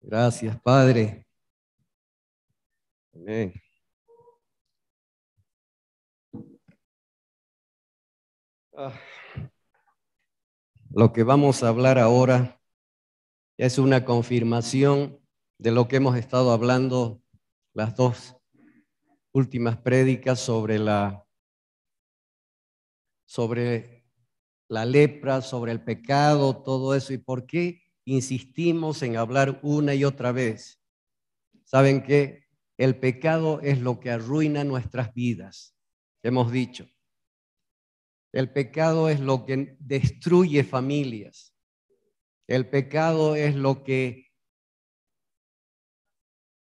Gracias, Padre. Amén. Lo que vamos a hablar ahora es una confirmación de lo que hemos estado hablando las dos últimas prédicas sobre la lepra, sobre el pecado, todo eso. ¿Y por qué insistimos en hablar una y otra vez? ¿Saben qué? El pecado es lo que arruina nuestras vidas, hemos dicho. El pecado es lo que destruye familias. El pecado es lo que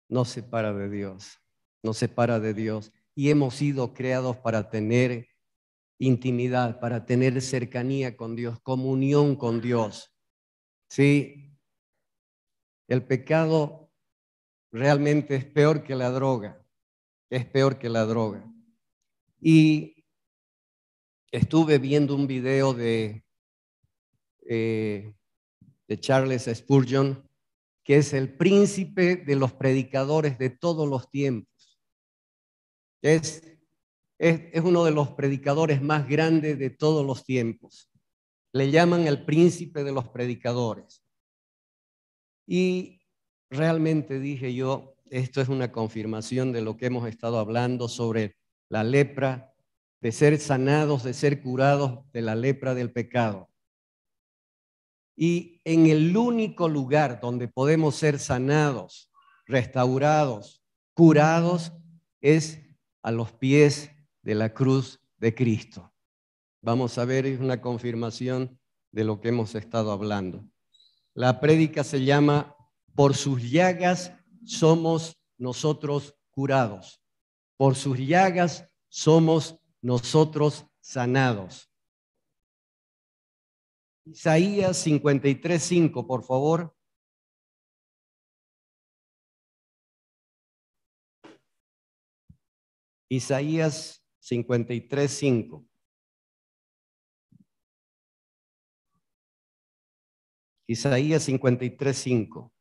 nos separa de Dios, nos separa de Dios. Y hemos sido creados para tener intimidad, para tener cercanía con Dios, comunión con Dios. Sí, el pecado realmente es peor que la droga, es peor que la droga. Y estuve viendo un video de Charles Spurgeon, que es el príncipe de los predicadores de todos los tiempos. Es uno de los predicadores más grandes de todos los tiempos. Le llaman el príncipe de los predicadores. Y realmente dije yo, esto es una confirmación de lo que hemos estado hablando sobre la lepra, de ser sanados, de ser curados de la lepra del pecado. Y en el único lugar donde podemos ser sanados, restaurados, curados, es a los pies de la cruz de Cristo. Vamos a ver, es una confirmación de lo que hemos estado hablando. La prédica se llama "Por sus llagas somos nosotros curados. Por sus llagas somos nosotros sanados". Isaías 53:5, por favor. Isaías 53:5. Isaías 53:5.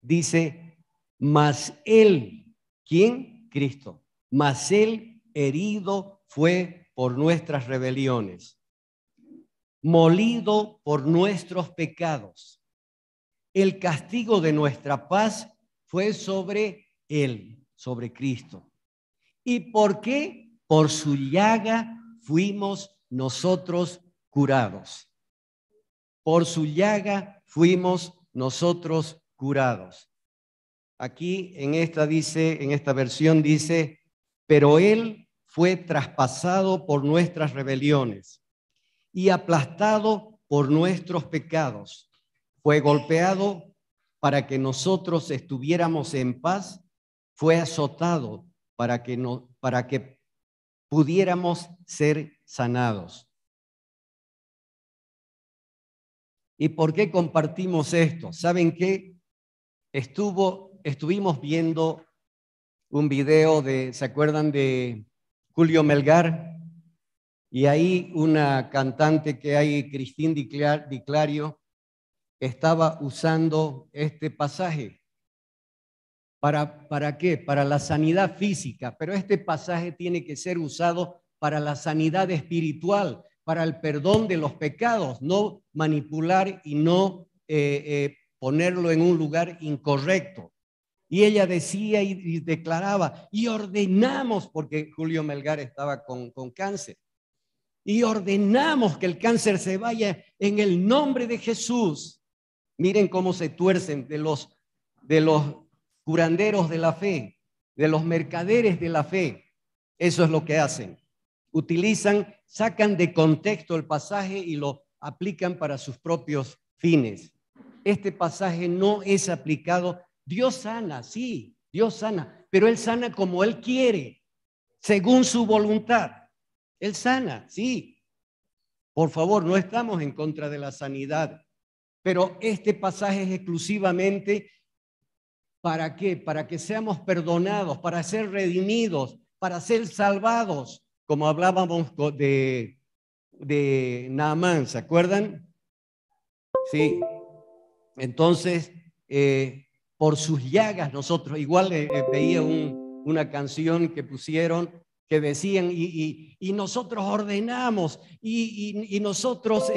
Dice, mas él, ¿quién? Cristo. Mas él herido fue por nuestras rebeliones, molido por nuestros pecados. El castigo de nuestra paz fue sobre él, sobre Cristo. ¿Y por qué? Por su llaga fuimos nosotros curados. Por su llaga fuimos nosotros curados. Aquí en esta versión dice, pero él fue traspasado por nuestras rebeliones y aplastado por nuestros pecados. Fue golpeado para que nosotros estuviéramos en paz, fue azotado para que pudiéramos ser sanados. ¿Y por qué compartimos esto? ¿Saben qué? Estuvimos viendo un video ¿se acuerdan de Julio Melgar? Y ahí una cantante que hay, Cristín Di Clario, estaba usando este pasaje. ¿Para qué? Para la sanidad física, pero este pasaje tiene que ser usado para la sanidad espiritual, para el perdón de los pecados, no manipular y no ponerlo en un lugar incorrecto. Y ella decía y declaraba, y ordenamos, porque Julio Melgar estaba con cáncer, y ordenamos que el cáncer se vaya en el nombre de Jesús. Miren cómo se tuercen de los curanderos de la fe, de los mercaderes de la fe. Eso es lo que hacen. Sacan de contexto el pasaje y lo aplican para sus propios fines. Este pasaje no es aplicado. Dios sana, sí, Dios sana, pero Él sana como Él quiere, según su voluntad. Él sana, sí. Por favor, no estamos en contra de la sanidad, pero este pasaje es exclusivamente ¿para qué? Para que seamos perdonados, para ser redimidos, para ser salvados, como hablábamos de Naamán, ¿se acuerdan? Sí. Entonces, por sus llagas nosotros, igual veía una canción que pusieron que decían, y nosotros ordenamos, y nosotros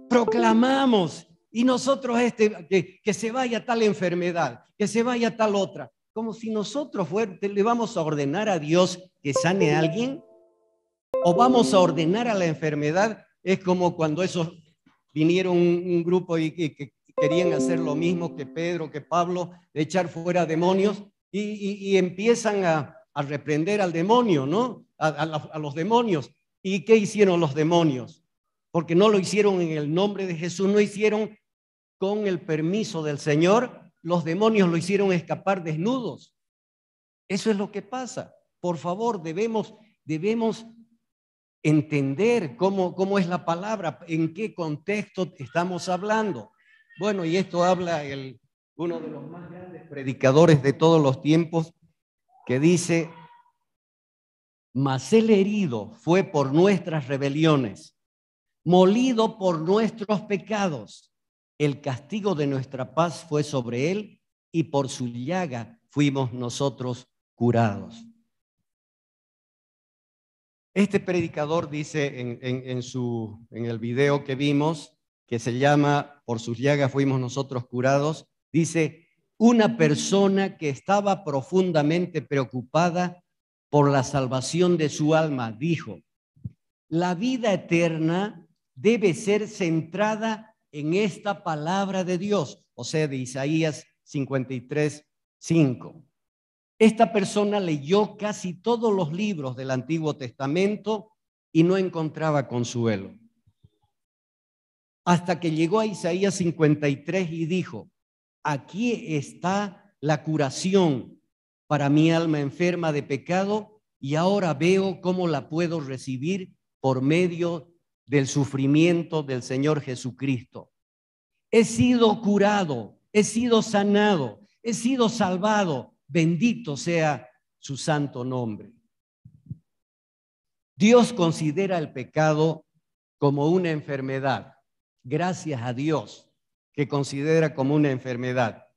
proclamamos, y nosotros que se vaya tal enfermedad, que se vaya tal otra, como si nosotros le vamos a ordenar a Dios que sane a alguien, o vamos a ordenar a la enfermedad. Es como cuando esos vinieron un grupo que querían hacer lo mismo que Pedro, que Pablo, de echar fuera demonios, y empiezan a reprender al demonio, ¿no? A los demonios. ¿Y qué hicieron los demonios? Porque no lo hicieron en el nombre de Jesús, no hicieron con el permiso del Señor, los demonios lo hicieron escapar desnudos. Eso es lo que pasa. Por favor, debemos entender cómo es la palabra, en qué contexto estamos hablando. Bueno, y esto habla uno de los más grandes predicadores de todos los tiempos, que dice: mas el herido fue por nuestras rebeliones, molido por nuestros pecados. El castigo de nuestra paz fue sobre él, y por su llaga fuimos nosotros curados. Este predicador dice en el video que vimos, que se llama Por sus llagas fuimos nosotros curados, dice: una persona que estaba profundamente preocupada por la salvación de su alma, dijo: la vida eterna debe ser centrada en esta palabra de Dios, o sea, de Isaías 53:5. Esta persona leyó casi todos los libros del Antiguo Testamento y no encontraba consuelo. Hasta que llegó a Isaías 53 y dijo: aquí está la curación para mi alma enferma de pecado, y ahora veo cómo la puedo recibir por medio del sufrimiento del Señor Jesucristo. He sido curado, he sido sanado, he sido salvado. Bendito sea su santo nombre. Dios considera el pecado como una enfermedad. Gracias a Dios que considera como una enfermedad.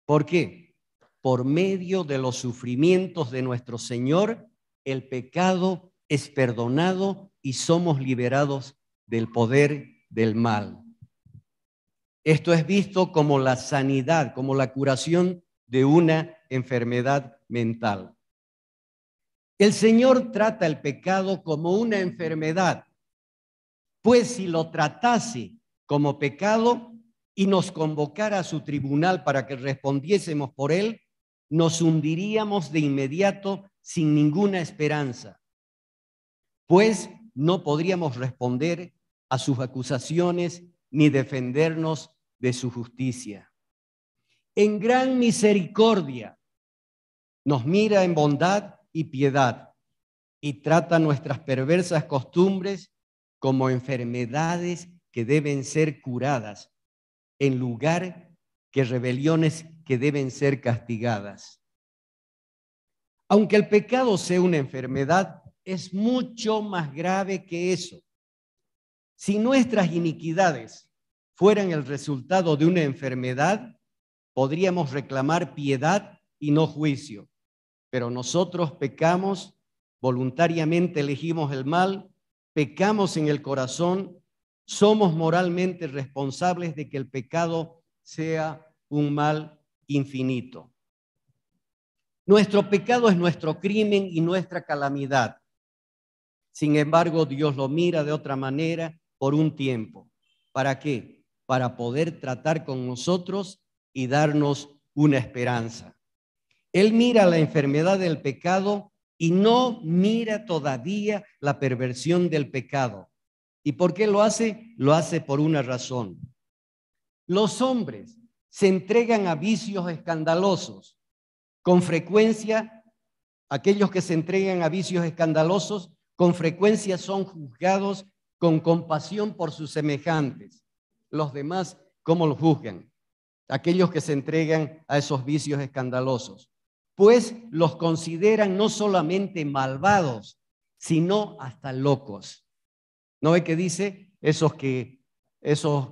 ¿Por qué? Por medio de los sufrimientos de nuestro Señor, el pecado es perdonado y somos liberados del poder del mal. Esto es visto como la sanidad, como la curación de una enfermedad mental. El Señor trata el pecado como una enfermedad, pues si lo tratase como pecado y nos convocara a su tribunal para que respondiésemos por él, nos hundiríamos de inmediato sin ninguna esperanza, pues no podríamos responder a sus acusaciones ni defendernos de su justicia. En gran misericordia nos mira en bondad y piedad y trata nuestras perversas costumbres como enfermedades que deben ser curadas, en lugar que rebeliones que deben ser castigadas. Aunque el pecado sea una enfermedad, es mucho más grave que eso. Si nuestras iniquidades fueran el resultado de una enfermedad, podríamos reclamar piedad y no juicio. Pero nosotros pecamos, voluntariamente elegimos el mal, pecamos en el corazón, somos moralmente responsables de que el pecado sea un mal infinito. Nuestro pecado es nuestro crimen y nuestra calamidad. Sin embargo, Dios lo mira de otra manera por un tiempo. ¿Para qué? Para poder tratar con nosotros y darnos una esperanza. Él mira la enfermedad del pecado y no mira todavía la perversión del pecado. ¿Y por qué lo hace? Lo hace por una razón. Los hombres se entregan a vicios escandalosos. Con frecuencia, aquellos que se entregan a vicios escandalosos, con frecuencia son juzgados con compasión por sus semejantes. Los demás, ¿cómo los juzgan? Aquellos que se entregan a esos vicios escandalosos, pues los consideran no solamente malvados, sino hasta locos. ¿No ve que dice? Esos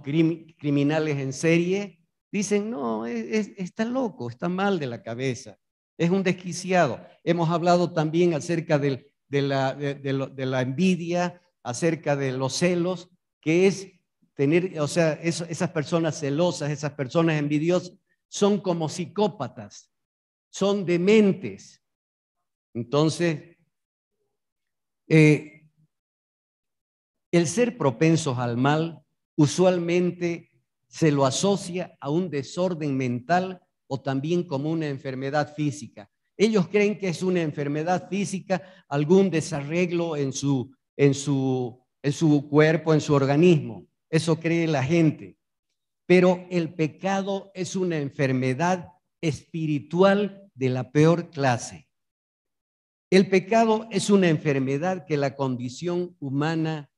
criminales en serie Dicen, no, está loco, está mal de la cabeza, es un desquiciado. Hemos hablado también acerca de la envidia, acerca de los celos, que es tener, o sea, esas personas celosas, esas personas envidiosas, son como psicópatas, son dementes. Entonces, el ser propensos al mal usualmente se lo asocia a un desorden mental o también como una enfermedad física. Ellos creen que es una enfermedad física, algún desarreglo en su cuerpo, en su organismo. Eso cree la gente. Pero el pecado es una enfermedad espiritual de la peor clase. El pecado es una enfermedad que la condición humana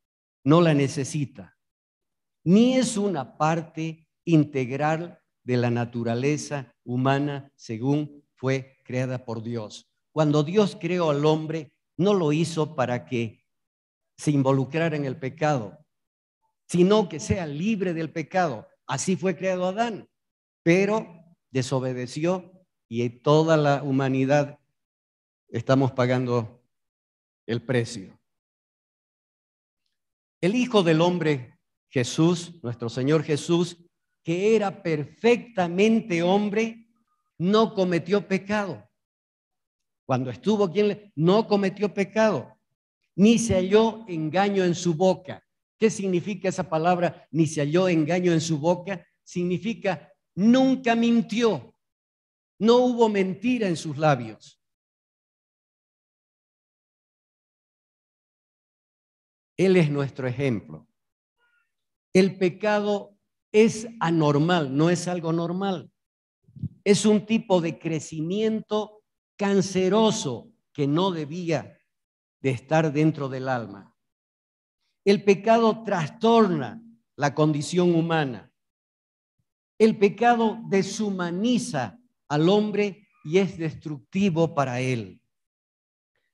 no la necesita, ni es una parte integral de la naturaleza humana según fue creada por Dios. Cuando Dios creó al hombre, no lo hizo para que se involucrara en el pecado, sino que sea libre del pecado. Así fue creado Adán, pero desobedeció y toda la humanidad estamos pagando el precio. El Hijo del Hombre, Jesús, nuestro Señor Jesús, que era perfectamente hombre, no cometió pecado. Cuando estuvo aquí, no cometió pecado, ni se halló engaño en su boca. ¿Qué significa esa palabra? Ni se halló engaño en su boca. Significa nunca mintió, no hubo mentira en sus labios. Él es nuestro ejemplo. El pecado es anormal, no es algo normal. Es un tipo de crecimiento canceroso que no debía de estar dentro del alma. El pecado trastorna la condición humana. El pecado deshumaniza al hombre y es destructivo para él.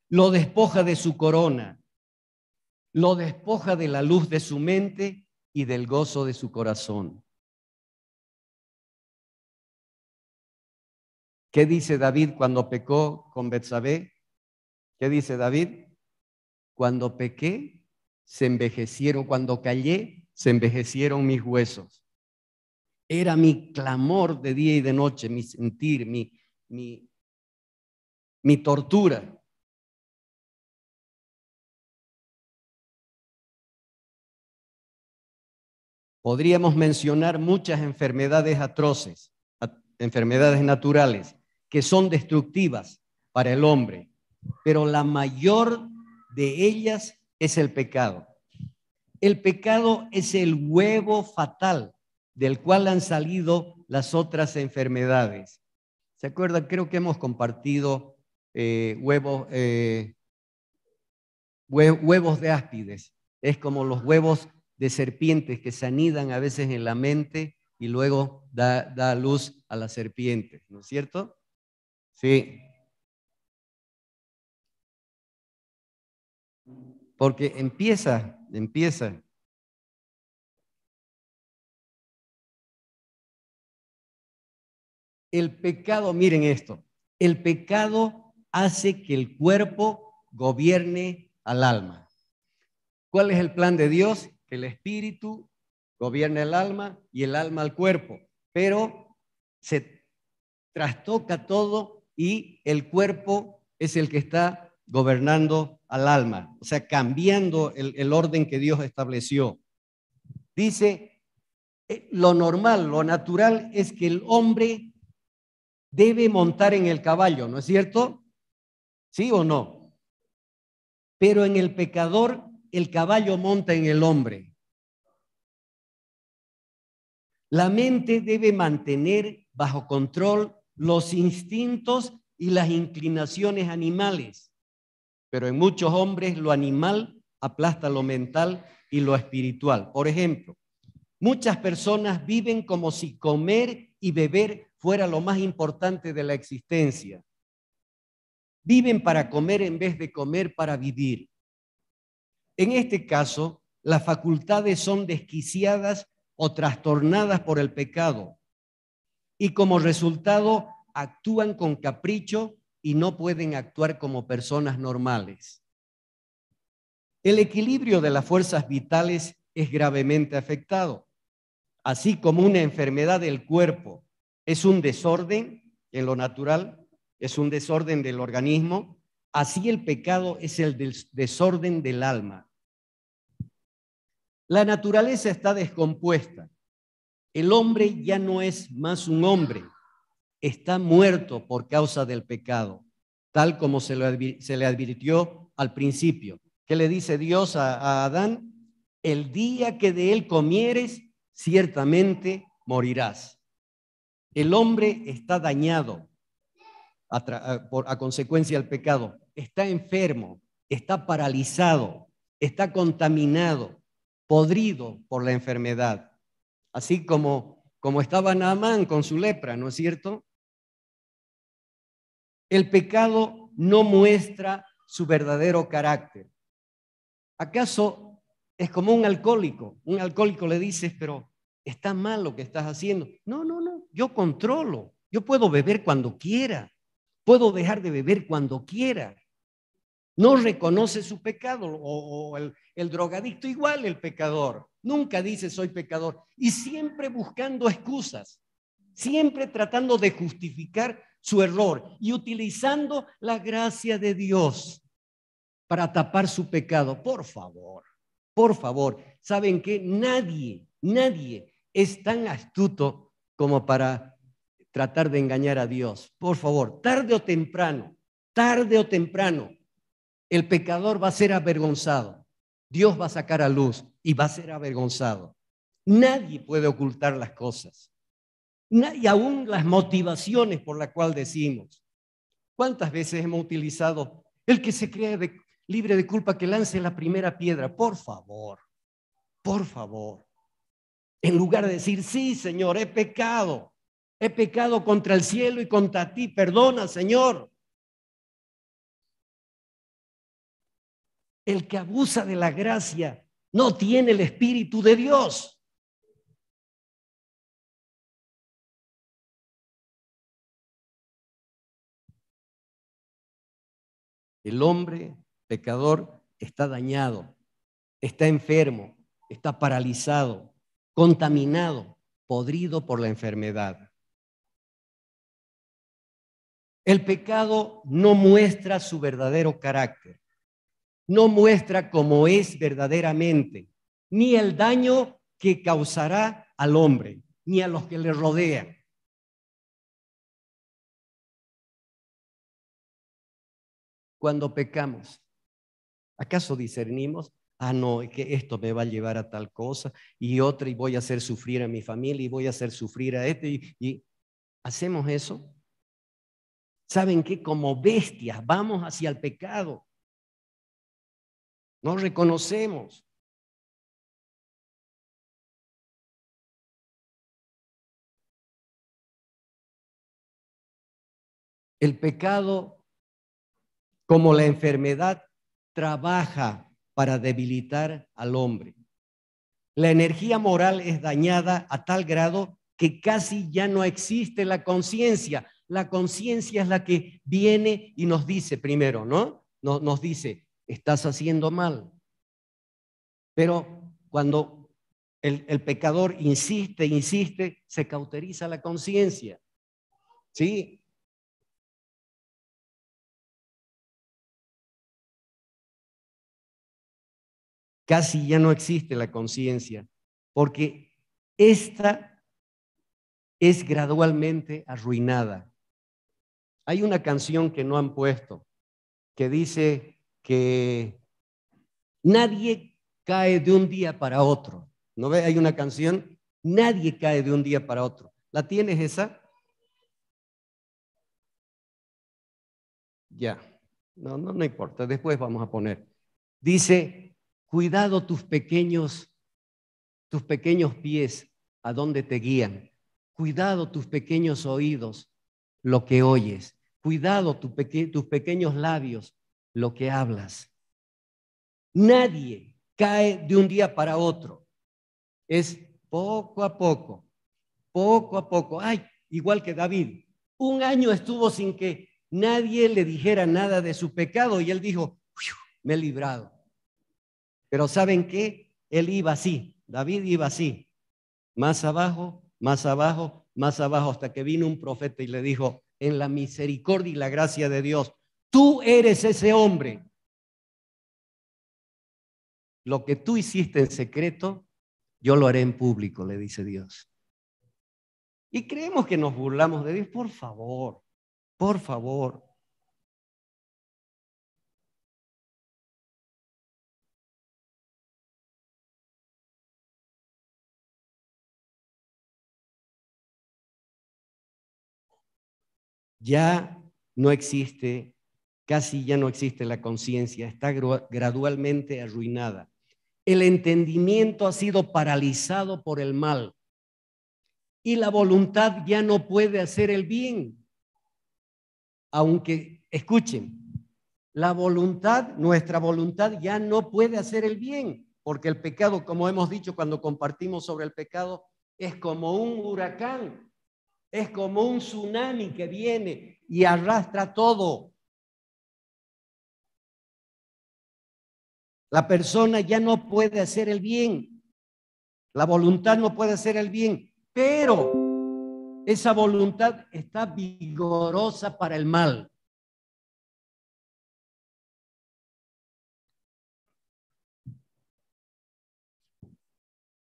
Lo despoja de su corona, lo despoja de la luz de su mente y del gozo de su corazón. ¿Qué dice David cuando pecó con Betsabé? ¿Qué dice David? Cuando pequé, se envejecieron, cuando callé, se envejecieron mis huesos. Era mi clamor de día y de noche, mi sentir, mi tortura. Podríamos mencionar muchas enfermedades atroces, enfermedades naturales, que son destructivas para el hombre, pero la mayor de ellas es el pecado. El pecado es el huevo fatal del cual han salido las otras enfermedades. ¿Se acuerdan? Creo que hemos compartido huevos de áspides. Es como los huevos de serpientes que se anidan a veces en la mente y luego da luz a las serpientes, ¿no es cierto? Sí. Porque empieza. El pecado, miren esto, el pecado hace que el cuerpo gobierne al alma. ¿Cuál es el plan de Dios? Que el espíritu gobierne el alma y el alma al cuerpo, pero se trastoca todo y el cuerpo es el que está gobernando al alma, o sea, cambiando el orden que Dios estableció. Dice, lo normal, lo natural es que el hombre debe montar en el caballo, ¿no es cierto? ¿Sí o no? Pero en el pecador, el caballo monta en el hombre. La mente debe mantener bajo control los instintos y las inclinaciones animales, pero en muchos hombres lo animal aplasta lo mental y lo espiritual. Por ejemplo, muchas personas viven como si comer y beber fuera lo más importante de la existencia. Viven para comer en vez de comer para vivir. En este caso, las facultades son desquiciadas o trastornadas por el pecado. y como resultado actúan con capricho y no pueden actuar como personas normales. El equilibrio de las fuerzas vitales es gravemente afectado, así como una enfermedad del cuerpo es un desorden en lo natural, es un desorden del organismo, así el pecado es el desorden del alma. La naturaleza está descompuesta. El hombre ya no es más un hombre, está muerto por causa del pecado, tal como se le advirtió al principio. ¿Qué le dice Dios a Adán? El día que de él comieres, ciertamente morirás. El hombre está dañado a consecuencia del pecado, está enfermo, está paralizado, está contaminado, podrido por la enfermedad. Así como estaba Naamán con su lepra, ¿no es cierto? El pecado no muestra su verdadero carácter. ¿Acaso es como un alcohólico? Un alcohólico le dices, pero está mal lo que estás haciendo. No, no, no, yo controlo. Yo puedo beber cuando quiera. Puedo dejar de beber cuando quiera. No reconoce su pecado, o el drogadicto igual, el pecador. Nunca dice soy pecador y siempre buscando excusas, siempre tratando de justificar su error y utilizando la gracia de Dios para tapar su pecado. Por favor, ¿saben qué? Nadie es tan astuto como para tratar de engañar a Dios. Por favor, tarde o temprano, el pecador va a ser avergonzado. Dios va a sacar a luz y va a ser avergonzado. Nadie puede ocultar las cosas. Y aún las motivaciones por las cuales decimos. ¿Cuántas veces hemos utilizado el que se cree libre de culpa que lance la primera piedra? Por favor, por favor. En lugar de decir, sí, Señor, he pecado contra el cielo y contra ti, perdona, Señor. El que abusa de la gracia no tiene el Espíritu de Dios. El hombre pecador está dañado, está enfermo, está paralizado, contaminado, podrido por la enfermedad. El pecado no muestra su verdadero carácter, no muestra cómo es verdaderamente, ni el daño que causará al hombre, ni a los que le rodean. Cuando pecamos, ¿acaso discernimos? Ah, no, es que esto me va a llevar a tal cosa y otra, y voy a hacer sufrir a mi familia y voy a hacer sufrir a este. Y ¿hacemos eso? ¿Saben qué? Como bestias vamos hacia el pecado. No reconocemos. El pecado, como la enfermedad, trabaja para debilitar al hombre. La energía moral es dañada a tal grado que casi ya no existe la conciencia. La conciencia es la que viene y nos dice primero, ¿no? Nos dice, estás haciendo mal. Pero cuando el pecador insiste, se cauteriza la conciencia. ¿Sí? Casi ya no existe la conciencia, porque esta es gradualmente arruinada. Hay una canción que no han puesto que dice que nadie cae de un día para otro. ¿No ve? Hay una canción, nadie cae de un día para otro. ¿La tienes esa? Ya. No importa, después vamos a poner. Dice, cuidado tus pequeños pies, a dónde te guían. Cuidado tus pequeños oídos, lo que oyes. Cuidado tus pequeños labios, lo que hablas. Nadie cae de un día para otro. Es poco a poco, poco a poco. Ay, igual que David. 1 año estuvo sin que nadie le dijera nada de su pecado y él dijo, me he librado. Pero ¿saben qué? Él iba así, David iba así, más abajo, más abajo, más abajo, hasta que vino un profeta y le dijo, en la misericordia y la gracia de Dios, tú eres ese hombre. Lo que tú hiciste en secreto, yo lo haré en público, le dice Dios. Y creemos que nos burlamos de Dios. Por favor, por favor. Ya no existe, casi ya no existe la conciencia, está gradualmente arruinada. El entendimiento ha sido paralizado por el mal y la voluntad ya no puede hacer el bien. Aunque, escuchen, la voluntad, nuestra voluntad ya no puede hacer el bien, porque el pecado, como hemos dicho cuando compartimos sobre el pecado, es como un huracán, es como un tsunami que viene y arrastra todo. La persona ya no puede hacer el bien, la voluntad no puede hacer el bien, pero esa voluntad está vigorosa para el mal.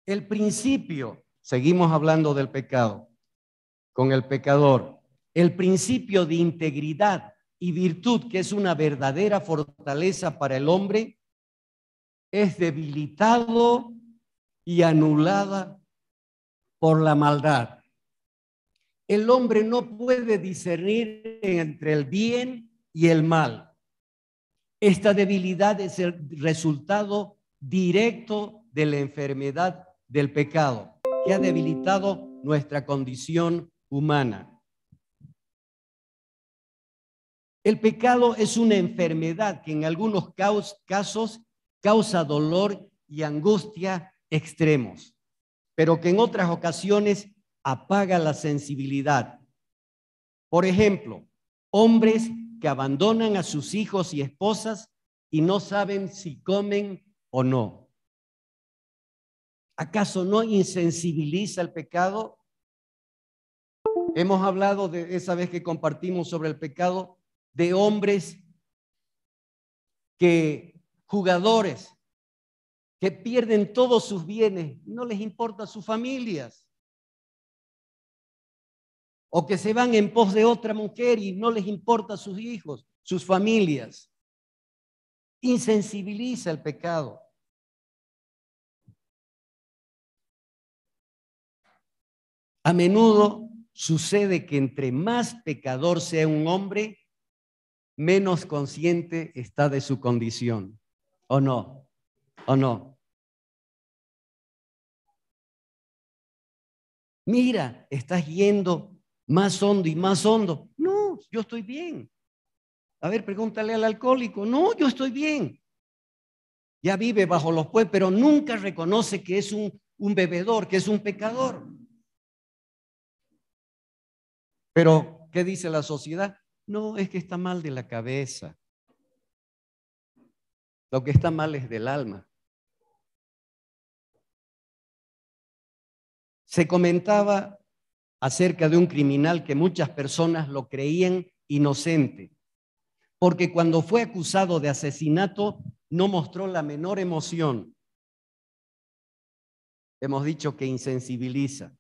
El principio, seguimos hablando del pecado, con el pecador, el principio de integridad y virtud, que es una verdadera fortaleza para el hombre, es debilitado y anulada por la maldad. El hombre no puede discernir entre el bien y el mal. Esta debilidad es el resultado directo de la enfermedad del pecado, que ha debilitado nuestra condición humana. El pecado es una enfermedad que en algunos casos causa dolor y angustia extremos, pero que en otras ocasiones apaga la sensibilidad. Por ejemplo, hombres que abandonan a sus hijos y esposas y no saben si comen o no. ¿Acaso no insensibiliza el pecado? Hemos hablado de esa vez que compartimos sobre el pecado de hombres jugadores que pierden todos sus bienes, no les importa sus familias, o que se van en pos de otra mujer y no les importa sus hijos, sus familias. Insensibiliza el pecado. A menudo sucede que entre más pecador sea un hombre, menos consciente está de su condición. ¿O no? ¿O no? Mira, estás yendo más hondo y más hondo. No, yo estoy bien. A ver, pregúntale al alcohólico. No, yo estoy bien. Ya vive bajo los puentes, pero nunca reconoce que es un bebedor, que es un pecador. Pero, ¿qué dice la sociedad? No, es que está mal de la cabeza. Lo que está mal es del alma. Se comentaba acerca de un criminal que muchas personas lo creían inocente, porque cuando fue acusado de asesinato no mostró la menor emoción. Hemos dicho que insensibiliza.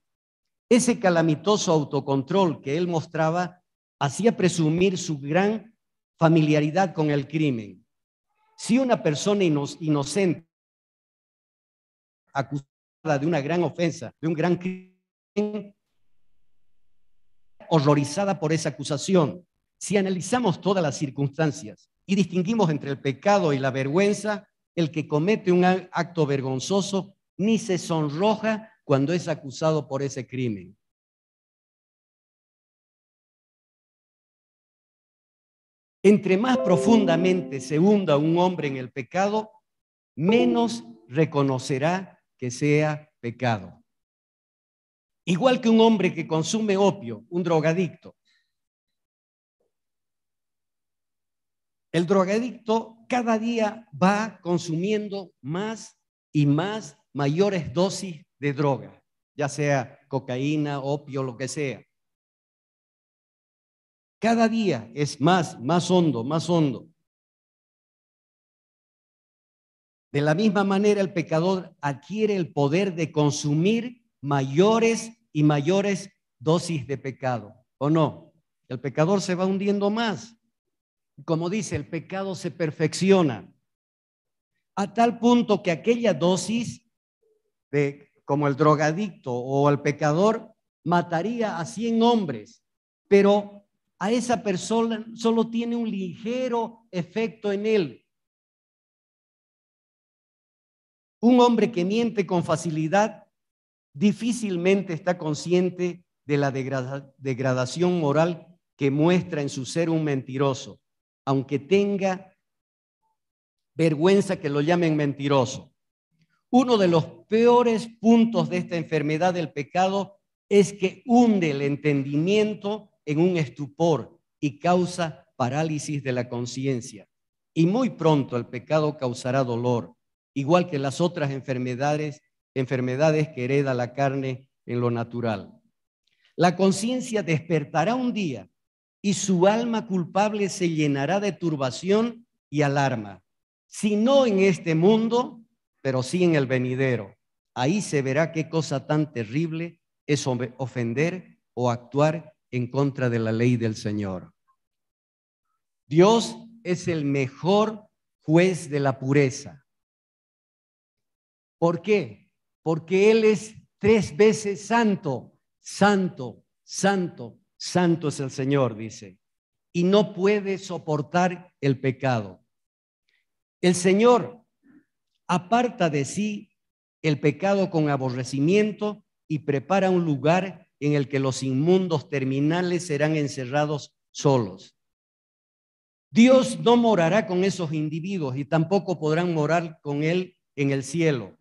Ese calamitoso autocontrol que él mostraba hacía presumir su gran familiaridad con el crimen. Si una persona inocente acusada de una gran ofensa, de un gran crimen, horrorizada por esa acusación, si analizamos todas las circunstancias y distinguimos entre el pecado y la vergüenza, el que comete un acto vergonzoso ni se sonroja cuando es acusado por ese crimen. Entre más profundamente se hunda un hombre en el pecado, menos reconocerá que sea pecado. Igual que un hombre que consume opio, un drogadicto. El drogadicto cada día va consumiendo más y más mayores dosis de droga, ya sea cocaína, opio, lo que sea. Cada día es más hondo, más hondo. De la misma manera, el pecador adquiere el poder de consumir mayores y mayores dosis de pecado, ¿o no? El pecador se va hundiendo más. Como dice, el pecado se perfecciona a tal punto que aquella dosis como el drogadicto o el pecador mataría a 100 hombres, pero a esa persona solo tiene un ligero efecto en él. Un hombre que miente con facilidad difícilmente está consciente de la degradación moral que muestra en su ser un mentiroso, aunque tenga vergüenza que lo llamen mentiroso. Uno de los peores puntos de esta enfermedad del pecado es que hunde el entendimiento en un estupor y causa parálisis de la conciencia. Y muy pronto el pecado causará dolor, igual que las otras enfermedades que hereda la carne en lo natural. La conciencia despertará un día y su alma culpable se llenará de turbación y alarma. Si no en este mundo, pero sí en el venidero. Ahí se verá qué cosa tan terrible es ofender o actuar en contra de la ley del Señor. Dios es el mejor juez de la pureza. ¿Por qué? Porque Él es 3 veces santo, santo, santo, santo es el Señor, dice, y no puede soportar el pecado. El Señor aparta de sí el pecado con aborrecimiento y prepara un lugar en el que los inmundos terminales serán encerrados solos. Dios no morará con esos individuos y tampoco podrán morar con Él en el cielo.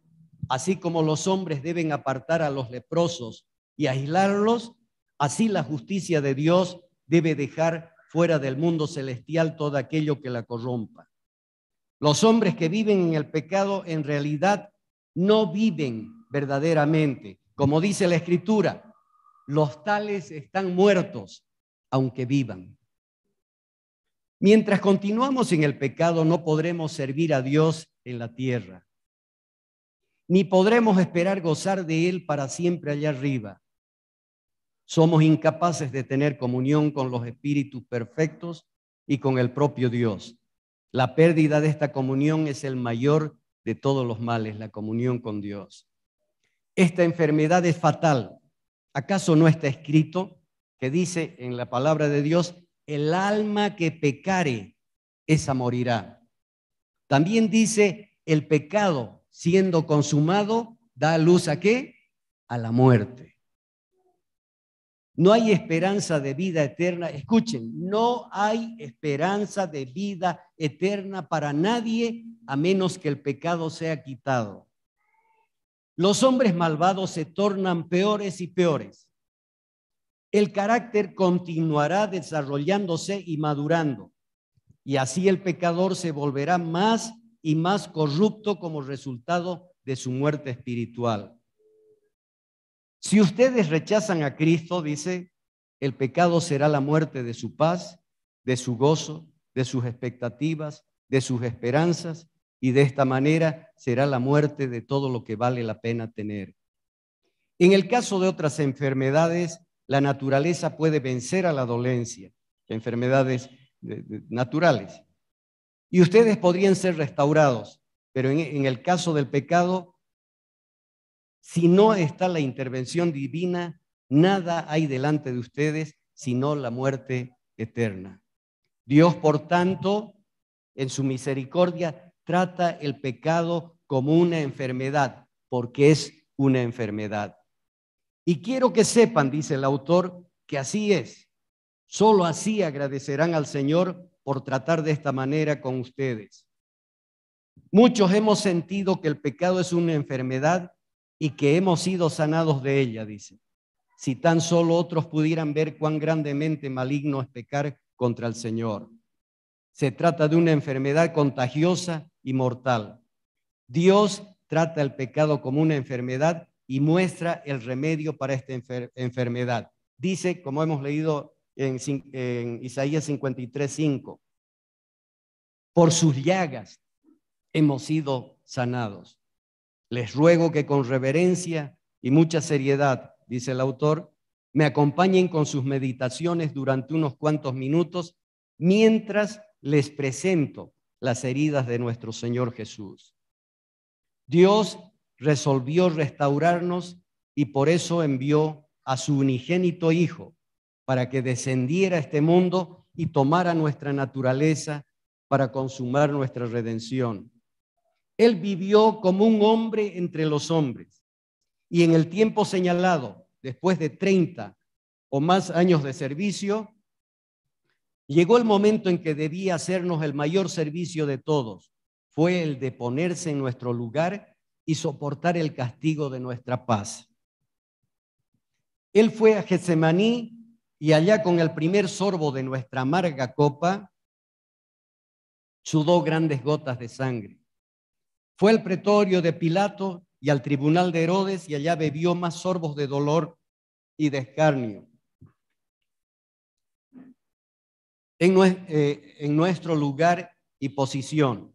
Así como los hombres deben apartar a los leprosos y aislarlos, así la justicia de Dios debe dejar fuera del mundo celestial todo aquello que la corrompa. Los hombres que viven en el pecado en realidad no viven verdaderamente. Como dice la Escritura, los tales están muertos, aunque vivan. Mientras continuamos en el pecado, no podremos servir a Dios en la tierra, ni podremos esperar gozar de Él para siempre allá arriba. Somos incapaces de tener comunión con los espíritus perfectos y con el propio Dios. La pérdida de esta comunión es el mayor de todos los males, la comunión con Dios. Esta enfermedad es fatal. ¿Acaso no está escrito que dice en la palabra de Dios, el alma que pecare, esa morirá? También dice, el pecado siendo consumado, da luz ¿a qué? A la muerte. No hay esperanza de vida eterna. Escuchen, no hay esperanza de vida eterna para nadie a menos que el pecado sea quitado. Los hombres malvados se tornan peores y peores. El carácter continuará desarrollándose y madurando, y así el pecador se volverá más y más corrupto como resultado de su muerte espiritual. Si ustedes rechazan a Cristo, dice, el pecado será la muerte de su paz, de su gozo, de sus expectativas, de sus esperanzas, y de esta manera será la muerte de todo lo que vale la pena tener. En el caso de otras enfermedades, la naturaleza puede vencer a la dolencia, enfermedades naturales, y ustedes podrían ser restaurados, pero en el caso del pecado, si no está la intervención divina, nada hay delante de ustedes sino la muerte eterna. Dios, por tanto, en su misericordia, trata el pecado como una enfermedad, porque es una enfermedad. Y quiero que sepan, dice el autor, que así es. Solo así agradecerán al Señor por tratar de esta manera con ustedes. Muchos hemos sentido que el pecado es una enfermedad y que hemos sido sanados de ella, dice. Si tan solo otros pudieran ver cuán grandemente maligno es pecar contra el Señor. Se trata de una enfermedad contagiosa y mortal. Dios trata el pecado como una enfermedad y muestra el remedio para esta enfermedad. Dice, como hemos leído en Isaías 53:5, por sus llagas hemos sido sanados. Les ruego que con reverencia y mucha seriedad, dice el autor, me acompañen con sus meditaciones durante unos cuantos minutos mientras les presento las heridas de nuestro Señor Jesús. Dios resolvió restaurarnos y por eso envió a su unigénito Hijo para que descendiera a este mundo y tomara nuestra naturaleza para consumar nuestra redención. Él vivió como un hombre entre los hombres y en el tiempo señalado, después de 30 o más años de servicio, llegó el momento en que debía hacernos el mayor servicio de todos. Fue el de ponerse en nuestro lugar y soportar el castigo de nuestra paz. Él fue a Getsemaní y allá con el primer sorbo de nuestra amarga copa, sudó grandes gotas de sangre. Fue al pretorio de Pilato y al tribunal de Herodes y allá bebió más sorbos de dolor y de escarnio. En nuestro lugar y posición.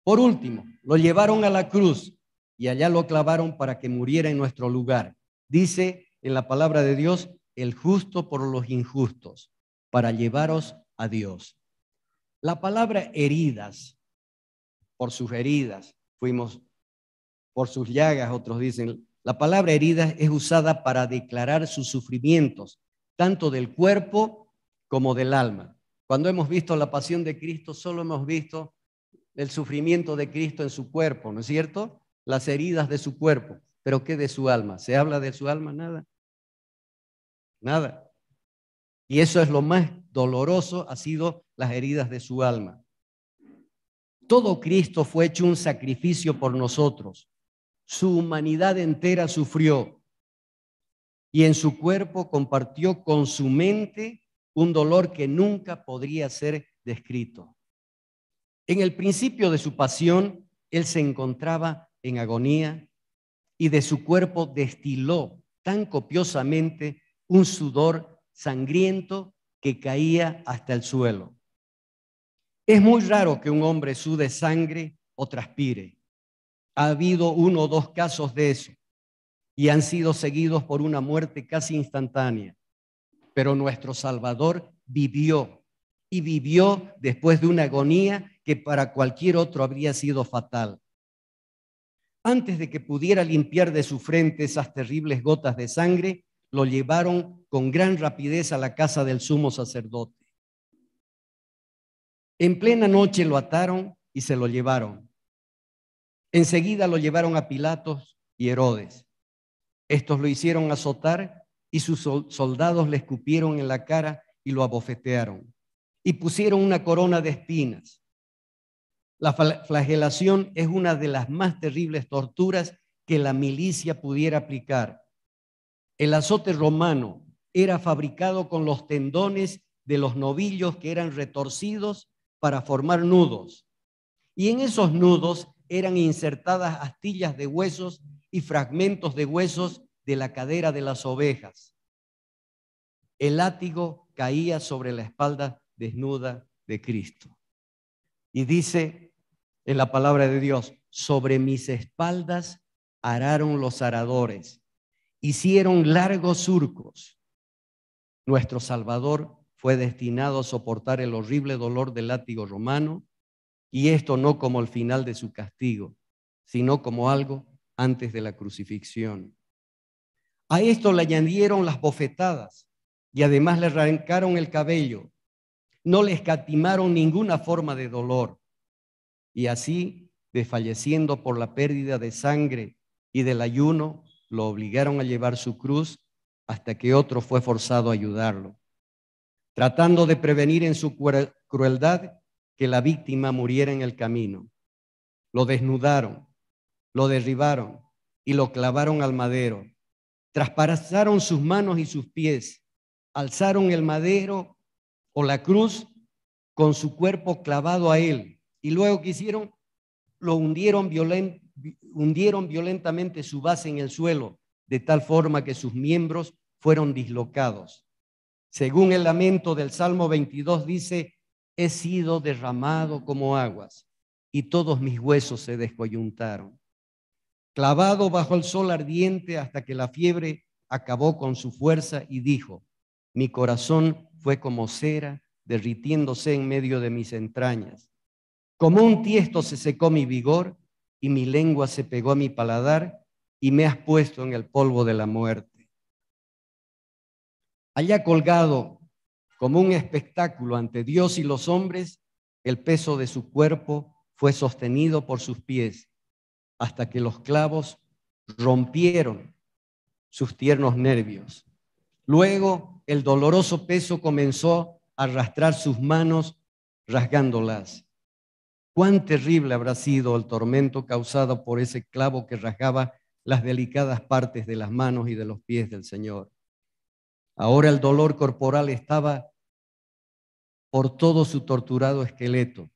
Por último, lo llevaron a la cruz y allá lo clavaron para que muriera en nuestro lugar. Dice en la palabra de Dios, el justo por los injustos, para llevaros a Dios. La palabra heridas, por sus heridas, fuimos por sus llagas, otros dicen. La palabra heridas es usada para declarar sus sufrimientos, tanto del cuerpo como del alma. Cuando hemos visto la pasión de Cristo, solo hemos visto el sufrimiento de Cristo en su cuerpo, ¿no es cierto? Las heridas de su cuerpo, pero ¿qué de su alma? ¿Se habla de su alma? Nada. Nada. Y eso es lo más doloroso, ha sido las heridas de su alma. Todo Cristo fue hecho un sacrificio por nosotros. Su humanidad entera sufrió y en su cuerpo compartió con su mente un dolor que nunca podría ser descrito. En el principio de su pasión, él se encontraba en agonía y de su cuerpo destiló tan copiosamente un sudor sangriento que caía hasta el suelo. Es muy raro que un hombre sude sangre o transpire. Ha habido 1 o 2 casos de eso y han sido seguidos por una muerte casi instantánea. Pero nuestro Salvador vivió y vivió después de una agonía que para cualquier otro habría sido fatal. Antes de que pudiera limpiar de su frente esas terribles gotas de sangre, lo llevaron con gran rapidez a la casa del sumo sacerdote. En plena noche lo ataron y se lo llevaron. Enseguida lo llevaron a Pilatos y Herodes. Estos lo hicieron azotar y sus soldados le escupieron en la cara y lo abofetearon. Y pusieron una corona de espinas. La flagelación es una de las más terribles torturas que la milicia pudiera aplicar. El azote romano era fabricado con los tendones de los novillos que eran retorcidos para formar nudos. Y en esos nudos eran insertadas astillas de huesos y fragmentos de huesos de la cadera de las ovejas. El látigo caía sobre la espalda desnuda de Cristo. Y dice en la palabra de Dios, sobre mis espaldas araron los aradores, hicieron largos surcos. Nuestro Salvador fue destinado a soportar el horrible dolor del látigo romano, y esto no como el final de su castigo, sino como algo antes de la crucifixión. A esto le añadieron las bofetadas y además le arrancaron el cabello. No le escatimaron ninguna forma de dolor. Y así, desfalleciendo por la pérdida de sangre y del ayuno, lo obligaron a llevar su cruz hasta que otro fue forzado a ayudarlo, tratando de prevenir en su crueldad que la víctima muriera en el camino. Lo desnudaron, lo derribaron y lo clavaron al madero. traspasaron sus manos y sus pies, alzaron el madero o la cruz con su cuerpo clavado a él, y luego que hicieron, lo hundieron violentamente su base en el suelo, de tal forma que sus miembros fueron dislocados. Según el lamento del Salmo 22 dice, he sido derramado como aguas y todos mis huesos se descoyuntaron. Clavado bajo el sol ardiente hasta que la fiebre acabó con su fuerza y dijo, mi corazón fue como cera derritiéndose en medio de mis entrañas. Como un tiesto se secó mi vigor y mi lengua se pegó a mi paladar y me has puesto en el polvo de la muerte. Allá colgado como un espectáculo ante Dios y los hombres, el peso de su cuerpo fue sostenido por sus pies hasta que los clavos rompieron sus tiernos nervios. Luego el doloroso peso comenzó a arrastrar sus manos, rasgándolas. Cuán terrible habrá sido el tormento causado por ese clavo que rasgaba las delicadas partes de las manos y de los pies del Señor. Ahora el dolor corporal estaba por todo su torturado esqueleto,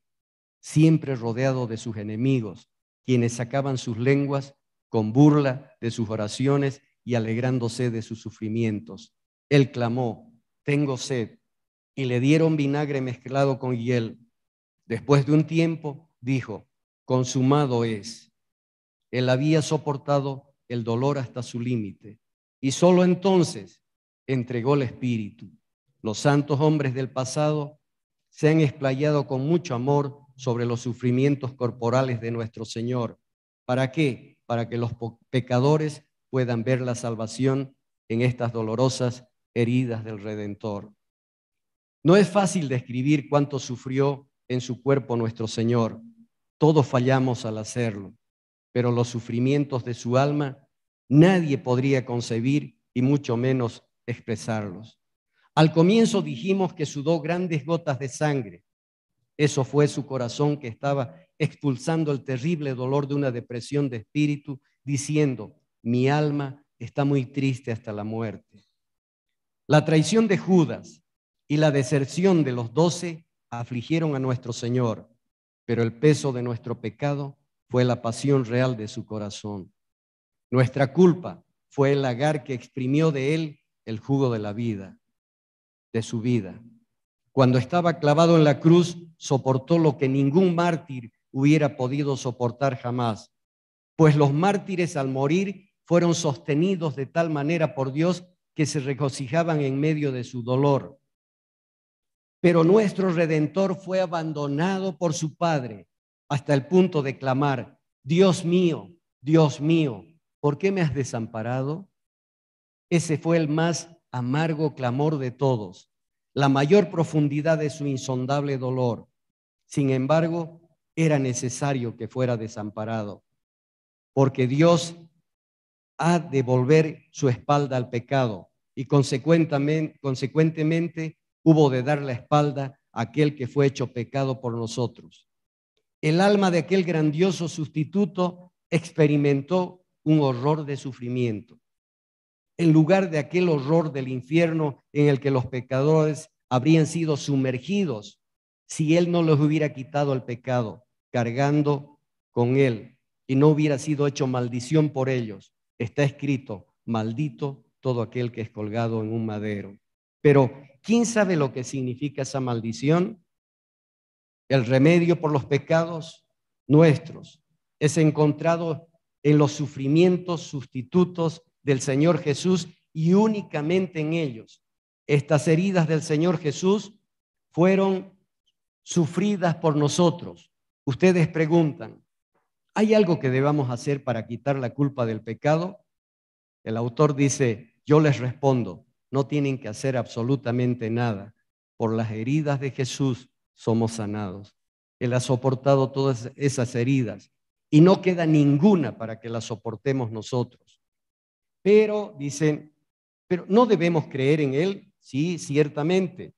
siempre rodeado de sus enemigos, quienes sacaban sus lenguas con burla de sus oraciones y alegrándose de sus sufrimientos. Él clamó, tengo sed, y le dieron vinagre mezclado con hiel. Después de un tiempo, dijo, consumado es. Él había soportado el dolor hasta su límite, y solo entonces entregó el espíritu. Los santos hombres del pasado se han explayado con mucho amor sobre los sufrimientos corporales de nuestro Señor. ¿Para qué? Para que los pecadores puedan ver la salvación en estas dolorosas heridas del Redentor. No es fácil describir cuánto sufrió en su cuerpo nuestro Señor. Todos fallamos al hacerlo, pero los sufrimientos de su alma nadie podría concebir y mucho menos expresarlos. Al comienzo dijimos que sudó grandes gotas de sangre. Eso fue su corazón que estaba expulsando el terrible dolor de una depresión de espíritu, diciendo, mi alma está muy triste hasta la muerte. La traición de Judas y la deserción de los 12 afligieron a nuestro Señor, pero el peso de nuestro pecado fue la pasión real de su corazón. Nuestra culpa fue el lagar que exprimió de él el jugo de la vida, de su vida. Cuando estaba clavado en la cruz, soportó lo que ningún mártir hubiera podido soportar jamás, pues los mártires al morir fueron sostenidos de tal manera por Dios que se regocijaban en medio de su dolor. Pero nuestro Redentor fue abandonado por su Padre hasta el punto de clamar, Dios mío, ¿por qué me has desamparado? Ese fue el más amargo clamor de todos, la mayor profundidad de su insondable dolor. Sin embargo, era necesario que fuera desamparado, porque Dios ha de volver su espalda al pecado y consecuentemente hubo de dar la espalda a aquel que fue hecho pecado por nosotros. El alma de aquel grandioso sustituto experimentó un horror de sufrimiento, en lugar de aquel horror del infierno en el que los pecadores habrían sido sumergidos si él no les hubiera quitado el pecado, cargando con él, y no hubiera sido hecho maldición por ellos. Está escrito, maldito todo aquel que es colgado en un madero. Pero, ¿quién sabe lo que significa esa maldición? El remedio por los pecados nuestros es encontrado en los sufrimientos sustitutos del Señor Jesús y únicamente en ellos. Estas heridas del Señor Jesús fueron sufridas por nosotros. Ustedes preguntan, ¿hay algo que debamos hacer para quitar la culpa del pecado? El autor dice, yo les respondo, no tienen que hacer absolutamente nada. Por las heridas de Jesús somos sanados. Él ha soportado todas esas heridas y no queda ninguna para que las soportemos nosotros. Pero dicen, pero no debemos creer en Él. Sí, ciertamente.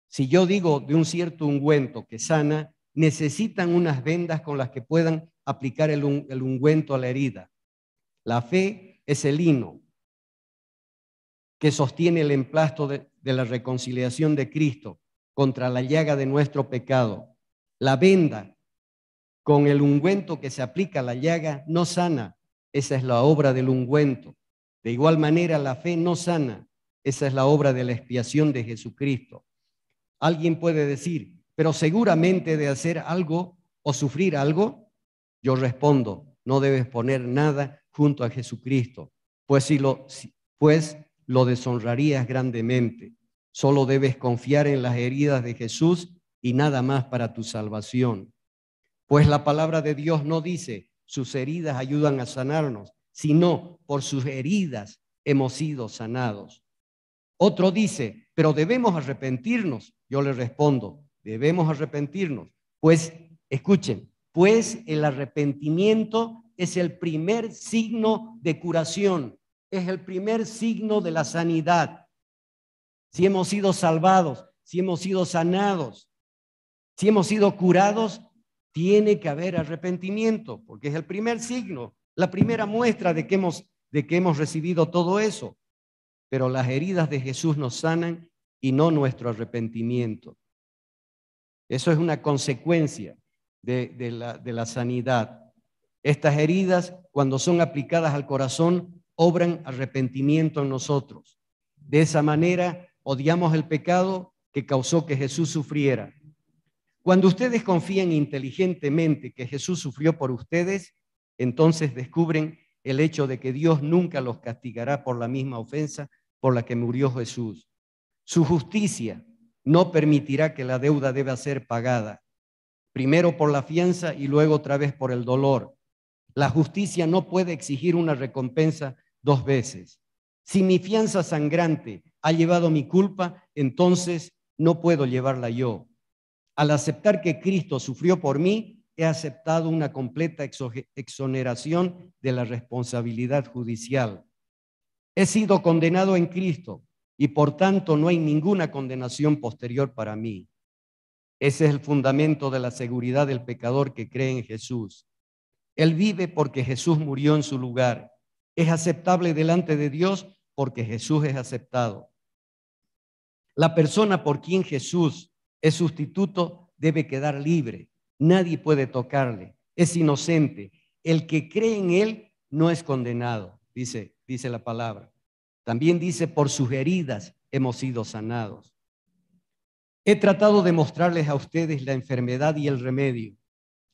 Si yo digo de un cierto ungüento que sana, necesitan unas vendas con las que puedan aplicar el ungüento a la herida. La fe es el lino que sostiene el emplasto de la reconciliación de Cristo contra la llaga de nuestro pecado. La venda con el ungüento que se aplica a la llaga no sana. Esa es la obra del ungüento. De igual manera, la fe no sana. Esa es la obra de la expiación de Jesucristo. Alguien puede decir, pero seguramente de hacer algo o sufrir algo. Yo respondo, no debes poner nada junto a Jesucristo, pues lo deshonrarías grandemente. Solo debes confiar en las heridas de Jesús y nada más para tu salvación. Pues la palabra de Dios no dice, sus heridas ayudan a sanarnos, sino por sus heridas hemos sido sanados. Otro dice, pero debemos arrepentirnos. Yo le respondo, debemos arrepentirnos. Pues, escuchen, pues el arrepentimiento es el primer signo de curación, es el primer signo de la sanidad. Si hemos sido salvados, si hemos sido sanados, si hemos sido curados, tiene que haber arrepentimiento, porque es el primer signo, la primera muestra de que hemos recibido todo eso. Pero las heridas de Jesús nos sanan y no nuestro arrepentimiento. Eso es una consecuencia de la sanidad. Estas heridas, cuando son aplicadas al corazón, obran arrepentimiento en nosotros. De esa manera, odiamos el pecado que causó que Jesús sufriera. Cuando ustedes confían inteligentemente que Jesús sufrió por ustedes, entonces descubren el hecho de que Dios nunca los castigará por la misma ofensa por la que murió Jesús. Su justicia no permitirá que la deuda deba ser pagada, primero por la fianza y luego otra vez por el dolor. La justicia no puede exigir una recompensa dos veces. Si mi fianza sangrante ha llevado mi culpa, entonces no puedo llevarla yo. Al aceptar que Cristo sufrió por mí, he aceptado una completa exoneración de la responsabilidad judicial. He sido condenado en Cristo y por tanto no hay ninguna condenación posterior para mí. Ese es el fundamento de la seguridad del pecador que cree en Jesús. Él vive porque Jesús murió en su lugar. Es aceptable delante de Dios porque Jesús es aceptado. La persona por quien Jesús es sustituto debe quedar libre. Nadie puede tocarle. Es inocente. El que cree en él no es condenado, dice la palabra. También dice, por sus heridas hemos sido sanados. He tratado de mostrarles a ustedes la enfermedad y el remedio.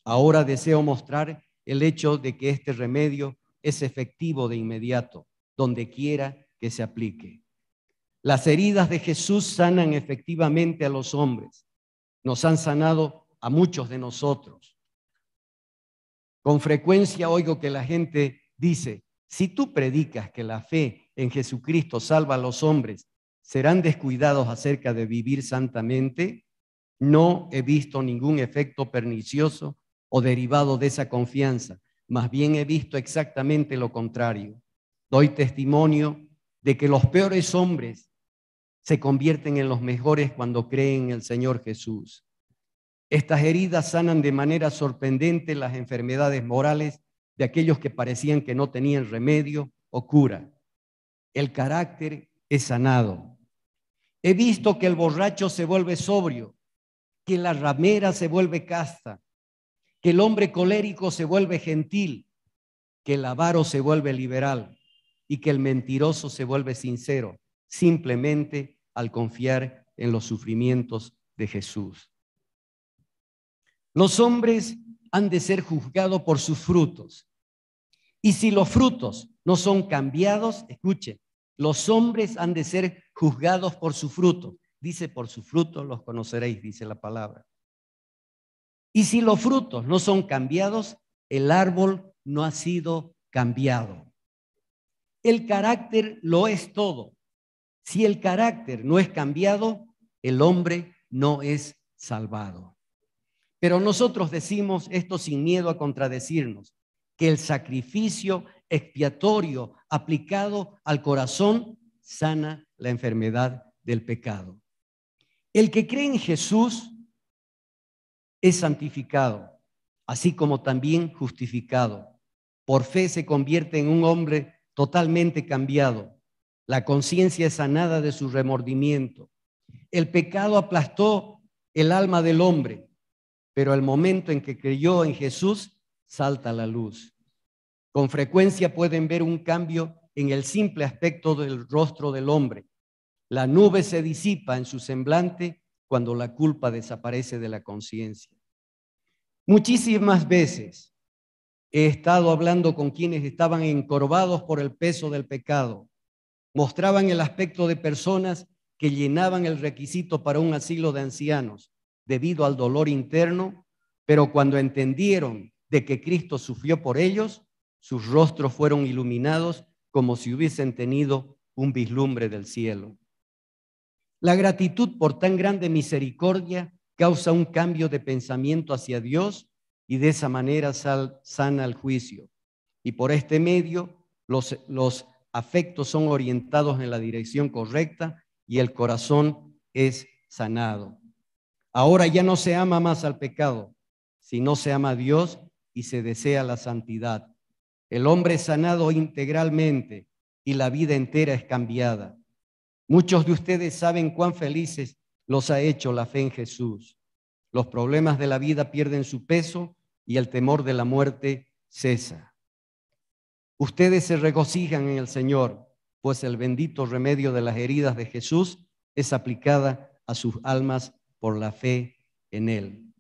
Ahora deseo mostrar el hecho de que este remedio es efectivo de inmediato, donde quiera que se aplique. Las heridas de Jesús sanan efectivamente a los hombres. Nos han sanado a muchos de nosotros. Con frecuencia oigo que la gente dice, si tú predicas que la fe en Jesucristo salva a los hombres, ¿serán descuidados acerca de vivir santamente? No he visto ningún efecto pernicioso o derivado de esa confianza. Más bien he visto exactamente lo contrario. Doy testimonio de que los peores hombres se convierten en los mejores cuando creen en el Señor Jesús. Estas heridas sanan de manera sorprendente las enfermedades morales de aquellos que parecían que no tenían remedio o cura. El carácter es sanado. He visto que el borracho se vuelve sobrio, que la ramera se vuelve casta, que el hombre colérico se vuelve gentil, que el avaro se vuelve liberal y que el mentiroso se vuelve sincero, simplemente al confiar en los sufrimientos de Jesús. Los hombres han de ser juzgados por sus frutos. Y si los frutos no son cambiados, escuchen, los hombres han de ser juzgados por sus frutos. Dice, por sus frutos los conoceréis, dice la palabra. Y si los frutos no son cambiados, el árbol no ha sido cambiado. El carácter lo es todo. Si el carácter no es cambiado, el hombre no es salvado. Pero nosotros decimos esto sin miedo a contradecirnos, que el sacrificio expiatorio aplicado al corazón sana la enfermedad del pecado. El que cree en Jesús es santificado, así como también justificado. Por fe se convierte en un hombre totalmente cambiado. La conciencia es sanada de su remordimiento. El pecado aplastó el alma del hombre, pero al momento en que creyó en Jesús, salta la luz. Con frecuencia pueden ver un cambio en el simple aspecto del rostro del hombre. La nube se disipa en su semblante cuando la culpa desaparece de la conciencia. Muchísimas veces he estado hablando con quienes estaban encorvados por el peso del pecado. Mostraban el aspecto de personas que llenaban el requisito para un asilo de ancianos debido al dolor interno, pero cuando entendieron de que Cristo sufrió por ellos, sus rostros fueron iluminados como si hubiesen tenido un vislumbre del cielo. La gratitud por tan grande misericordia causa un cambio de pensamiento hacia Dios y de esa manera sana el juicio. Y por este medio los afectos son orientados en la dirección correcta y el corazón es sanado. Ahora ya no se ama más al pecado, sino se ama a Dios y se desea la santidad. El hombre es sanado integralmente y la vida entera es cambiada. Muchos de ustedes saben cuán felices los ha hecho la fe en Jesús. Los problemas de la vida pierden su peso y el temor de la muerte cesa. Ustedes se regocijan en el Señor, pues el bendito remedio de las heridas de Jesús es aplicada a sus almas por la fe en Él.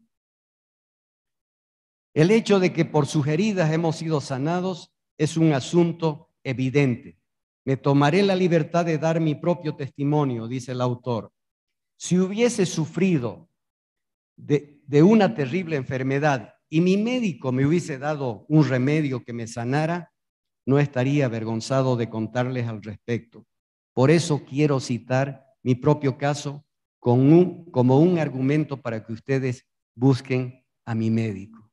El hecho de que por sus heridas hemos sido sanados es un asunto evidente. Me tomaré la libertad de dar mi propio testimonio, dice el autor. Si hubiese sufrido de una terrible enfermedad y mi médico me hubiese dado un remedio que me sanara, no estaría avergonzado de contarles al respecto. Por eso quiero citar mi propio caso como un argumento para que ustedes busquen a mi médico.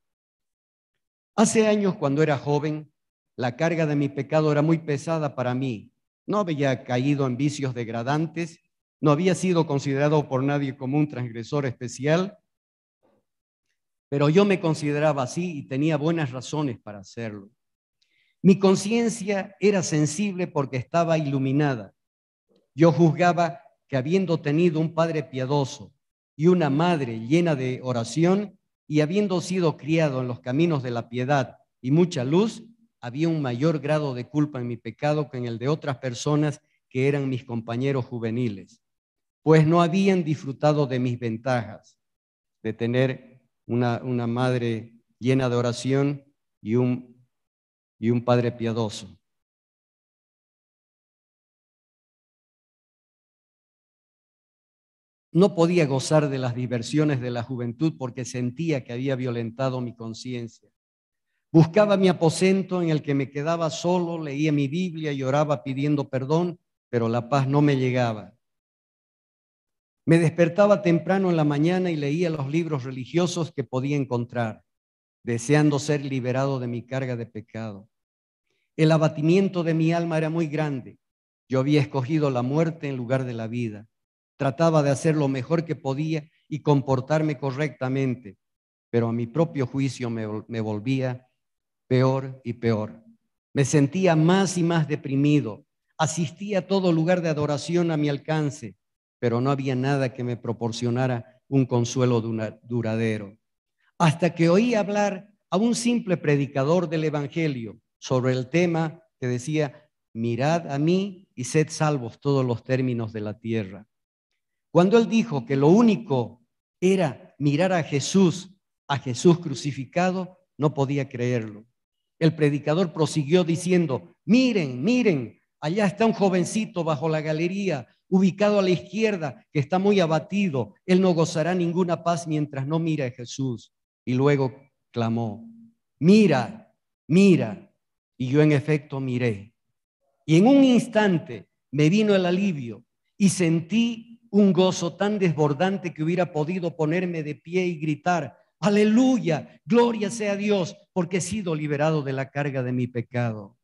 Hace años, cuando era joven, la carga de mi pecado era muy pesada para mí. No había caído en vicios degradantes, no había sido considerado por nadie como un transgresor especial, pero yo me consideraba así y tenía buenas razones para hacerlo. Mi conciencia era sensible porque estaba iluminada. Yo juzgaba que habiendo tenido un padre piadoso y una madre llena de oración y habiendo sido criado en los caminos de la piedad y mucha luz, había un mayor grado de culpa en mi pecado que en el de otras personas que eran mis compañeros juveniles, pues no habían disfrutado de mis ventajas, de tener una madre llena de oración y un padre piadoso. No podía gozar de las diversiones de la juventud porque sentía que había violentado mi conciencia. Buscaba mi aposento en el que me quedaba solo, leía mi Biblia y oraba pidiendo perdón, pero la paz no me llegaba. Me despertaba temprano en la mañana y leía los libros religiosos que podía encontrar, deseando ser liberado de mi carga de pecado. El abatimiento de mi alma era muy grande. Yo había escogido la muerte en lugar de la vida. Trataba de hacer lo mejor que podía y comportarme correctamente, pero a mi propio juicio me volvía peor y peor. Me sentía más y más deprimido. Asistía a todo lugar de adoración a mi alcance, pero no había nada que me proporcionara un consuelo duradero. Hasta que oí hablar a un simple predicador del Evangelio sobre el tema que decía: mirad a mí y sed salvos todos los términos de la tierra. Cuando él dijo que lo único era mirar a Jesús crucificado, no podía creerlo. El predicador prosiguió diciendo: miren, miren, allá está un jovencito bajo la galería, ubicado a la izquierda, que está muy abatido. Él no gozará ninguna paz mientras no mire a Jesús. Y luego clamó: mira, mira. Y yo en efecto miré. Y en un instante me vino el alivio y sentí un gozo tan desbordante que hubiera podido ponerme de pie y gritar: aleluya, gloria sea a Dios, porque he sido liberado de la carga de mi pecado.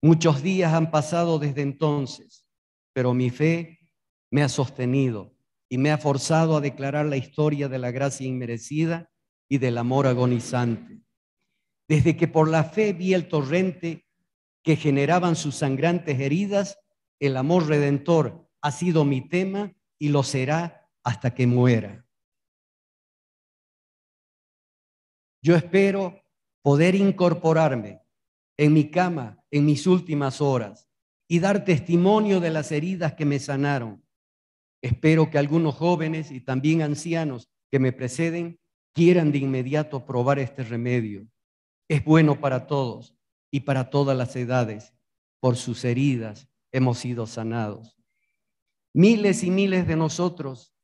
Muchos días han pasado desde entonces, pero mi fe me ha sostenido y me ha forzado a declarar la historia de la gracia inmerecida y del amor agonizante. Desde que por la fe vi el torrente que generaban sus sangrantes heridas, el amor redentor ha sido mi tema y lo será hasta que muera. Yo espero poder incorporarme en mi cama en mis últimas horas y dar testimonio de las heridas que me sanaron. Espero que algunos jóvenes y también ancianos que me preceden quieran de inmediato probar este remedio. Es bueno para todos y para todas las edades. Por sus heridas hemos sido sanados. Miles y miles de nosotros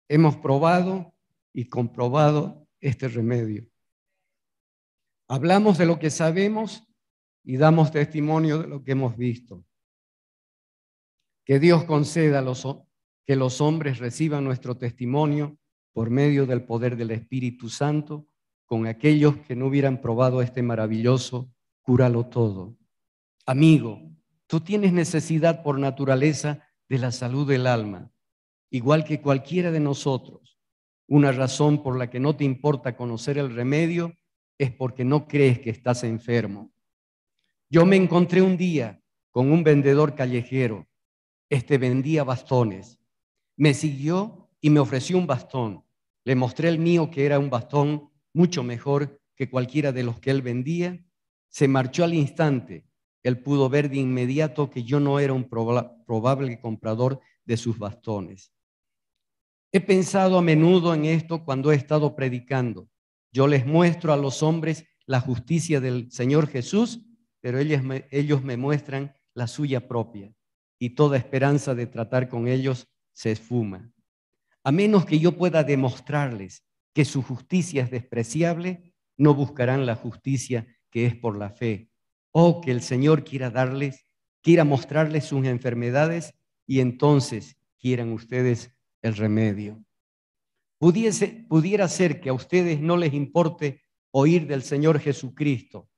hemos probado y comprobado este remedio. Hablamos de lo que sabemos y damos testimonio de lo que hemos visto. Que Dios conceda que los hombres reciban nuestro testimonio por medio del poder del Espíritu Santo con aquellos que no hubieran probado este maravilloso cúralo todo. Amigo, tú tienes necesidad por naturaleza de la salud del alma, igual que cualquiera de nosotros. Una razón por la que no te importa conocer el remedio es porque no crees que estás enfermo. Yo me encontré un día con un vendedor callejero. Este vendía bastones. Me siguió y me ofreció un bastón. Le mostré el mío, que era un bastón mucho mejor que cualquiera de los que él vendía. Se marchó al instante. Él pudo ver de inmediato que yo no era un probable comprador de sus bastones. He pensado a menudo en esto cuando he estado predicando. Yo les muestro a los hombres la justicia del Señor Jesús, pero ellos me muestran la suya propia, y toda esperanza de tratar con ellos se esfuma. A menos que yo pueda demostrarles que su justicia es despreciable, no buscarán la justicia que es por la fe. O que el Señor quiera mostrarles sus enfermedades y entonces quieran ustedes el remedio. Pudiera ser que a ustedes no les importe oír del Señor Jesucristo.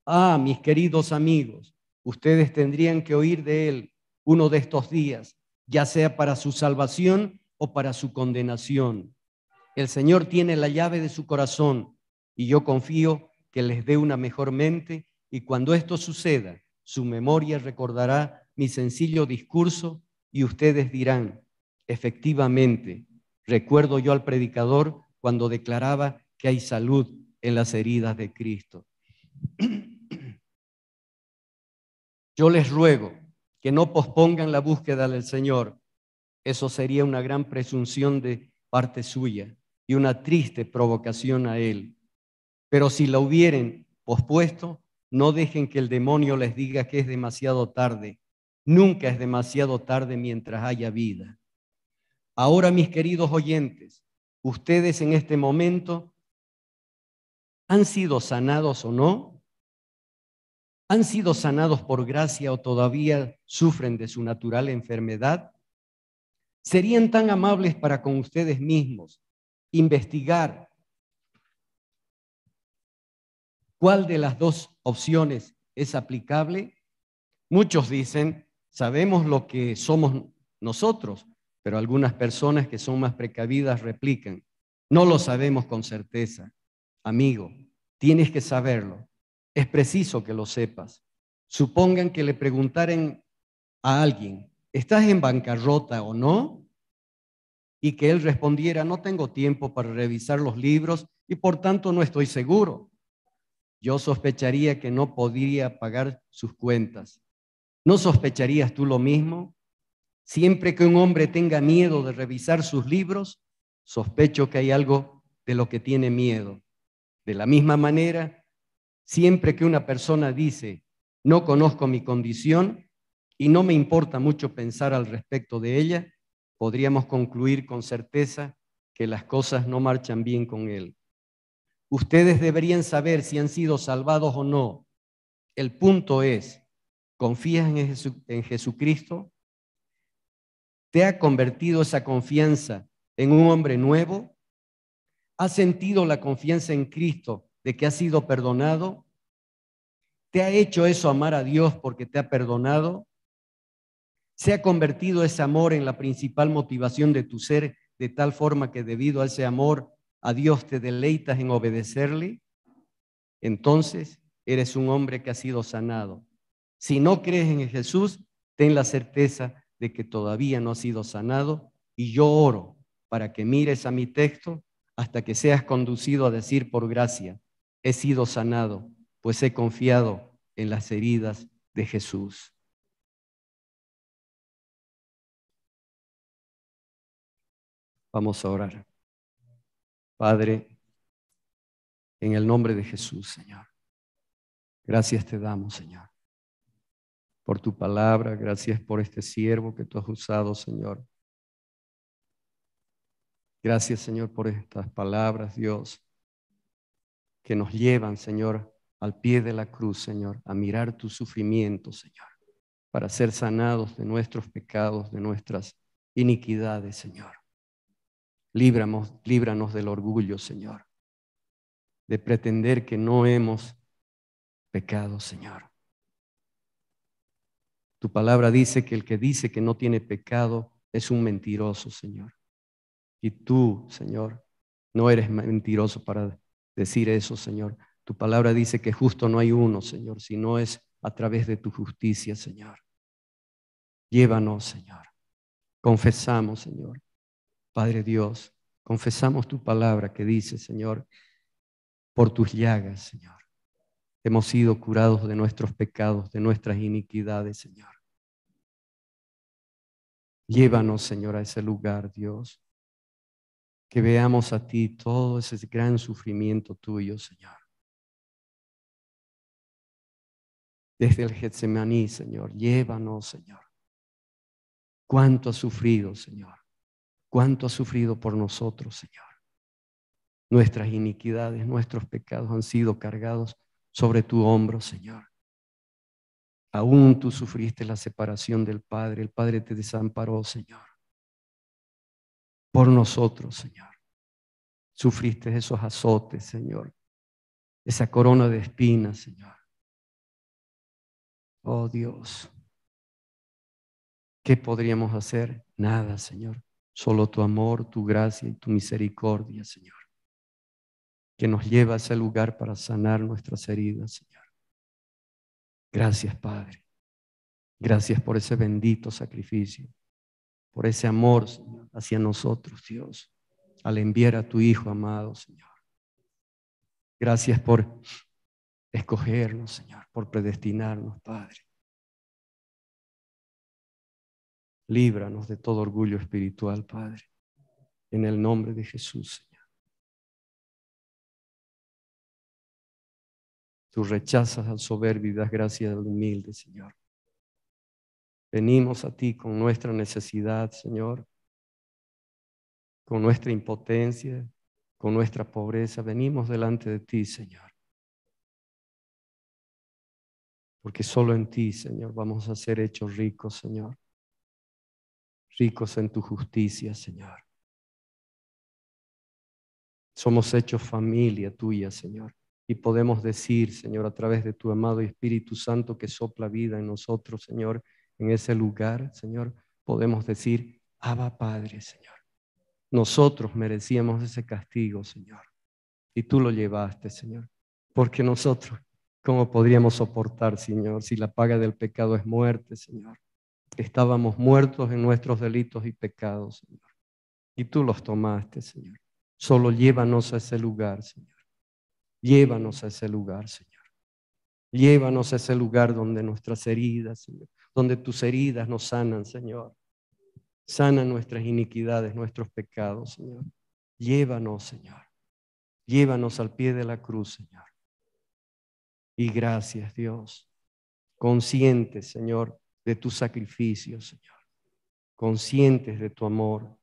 Ah, mis queridos amigos, ustedes tendrían que oír de Él uno de estos días, ya sea para su salvación o para su condenación. El Señor tiene la llave de su corazón y yo confío que les dé una mejor mente, y cuando esto suceda, su memoria recordará mi sencillo discurso y ustedes dirán, efectivamente, recuerdo yo al predicador cuando declaraba que hay salud en las heridas de Cristo. Yo les ruego que no pospongan la búsqueda del Señor. Eso sería una gran presunción de parte suya y una triste provocación a Él. Pero si la hubieren pospuesto, no dejen que el demonio les diga que es demasiado tarde. Nunca es demasiado tarde mientras haya vida. Ahora, mis queridos oyentes, ustedes en este momento han sido sanados o no, han sido sanados por gracia o todavía sufren de su natural enfermedad. ¿Serían tan amables para con ustedes mismos investigar cuál de las dos opciones es aplicable? Muchos dicen, sabemos lo que somos nosotros, pero algunas personas que son más precavidas replican, no lo sabemos con certeza. Amigo, tienes que saberlo. Es preciso que lo sepas. Supongan que le preguntaran a alguien, ¿estás en bancarrota o no? Y que él respondiera, no tengo tiempo para revisar los libros y por tanto no estoy seguro. Yo sospecharía que no podría pagar sus cuentas. ¿No sospecharías tú lo mismo? Siempre que un hombre tenga miedo de revisar sus libros, sospecho que hay algo de lo que tiene miedo. De la misma manera, siempre que una persona dice, no conozco mi condición y no me importa mucho pensar al respecto de ella, podríamos concluir con certeza que las cosas no marchan bien con él. Ustedes deberían saber si han sido salvados o no. El punto es, ¿confías en Jesucristo? ¿Te ha convertido esa confianza en un hombre nuevo? ¿Has sentido la confianza en Cristo de que has sido perdonado? ¿Te ha hecho eso amar a Dios porque te ha perdonado? ¿Se ha convertido ese amor en la principal motivación de tu ser, de tal forma que debido a ese amor a Dios te deleitas en obedecerle? Entonces, eres un hombre que ha sido sanado. Si no crees en Jesús, ten la certeza de que todavía no has sido sanado, y yo oro para que mires a mi texto hasta que seas conducido a decir por gracia, he sido sanado, pues he confiado en las heridas de Jesús. Vamos a orar. Padre, en el nombre de Jesús, Señor, gracias te damos, Señor, por tu palabra, gracias por este siervo que tú has usado, Señor. Gracias, Señor, por estas palabras, Dios, que nos llevan, Señor, al pie de la cruz, Señor, a mirar tu sufrimiento, Señor, para ser sanados de nuestros pecados, de nuestras iniquidades, Señor. Líbranos del orgullo, Señor, de pretender que no hemos pecado, Señor. Tu palabra dice que el que dice que no tiene pecado es un mentiroso, Señor. Y tú, Señor, no eres mentiroso para decir eso, Señor. Tu palabra dice que justo no hay uno, Señor, sino es a través de tu justicia, Señor. Llévanos, Señor. Confesamos, Señor. Padre Dios, confesamos tu palabra que dice, Señor, por tus llagas, Señor, hemos sido curados de nuestros pecados, de nuestras iniquidades, Señor. Llévanos, Señor, a ese lugar, Dios, que veamos a ti todo ese gran sufrimiento tuyo, Señor. Desde el Getsemaní, Señor, llévanos, Señor. Cuánto has sufrido, Señor. Cuánto has sufrido por nosotros, Señor. Nuestras iniquidades, nuestros pecados han sido cargados sobre tu hombro, Señor. Aún tú sufriste la separación del Padre. El Padre te desamparó, Señor. Por nosotros, Señor. Sufriste esos azotes, Señor. Esa corona de espinas, Señor. Oh Dios. ¿Qué podríamos hacer? Nada, Señor. Solo tu amor, tu gracia y tu misericordia, Señor, que nos lleva a ese lugar para sanar nuestras heridas, Señor. Gracias, Padre. Gracias por ese bendito sacrificio, por ese amor, Señor, hacia nosotros, Dios, al enviar a tu Hijo amado, Señor. Gracias por escogernos, Señor, por predestinarnos, Padre. Líbranos de todo orgullo espiritual, Padre, en el nombre de Jesús, Señor. Tú rechazas al soberbio y das gracia al humilde, Señor. Venimos a ti con nuestra necesidad, Señor, con nuestra impotencia, con nuestra pobreza. Venimos delante de ti, Señor. Porque solo en ti, Señor, vamos a ser hechos ricos, Señor. Ricos en tu justicia, Señor. Somos hechos familia tuya, Señor. Y podemos decir, Señor, a través de tu amado Espíritu Santo que sopla vida en nosotros, Señor, en ese lugar, Señor, podemos decir, Abba Padre, Señor. Nosotros merecíamos ese castigo, Señor. Y tú lo llevaste, Señor. Porque nosotros, ¿cómo podríamos soportar, Señor, si la paga del pecado es muerte, Señor? Estábamos muertos en nuestros delitos y pecados, Señor. Y tú los tomaste, Señor. Solo llévanos a ese lugar, Señor. Llévanos a ese lugar, Señor. Llévanos a ese lugar donde nuestras heridas, Señor, donde tus heridas nos sanan, Señor. Sana nuestras iniquidades, nuestros pecados, Señor. Llévanos, Señor. Llévanos al pie de la cruz, Señor. Y gracias, Dios. Conscientes, Señor, de tu sacrificio, Señor. Conscientes de tu amor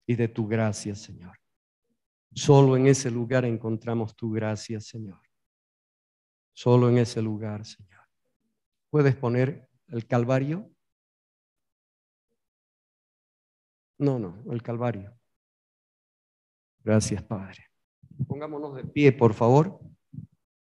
y de tu gracia, Señor. Solo en ese lugar encontramos tu gracia, Señor. Solo en ese lugar, Señor. ¿Puedes poner el Calvario? No, el Calvario. Gracias, Padre. Pongámonos de pie, por favor.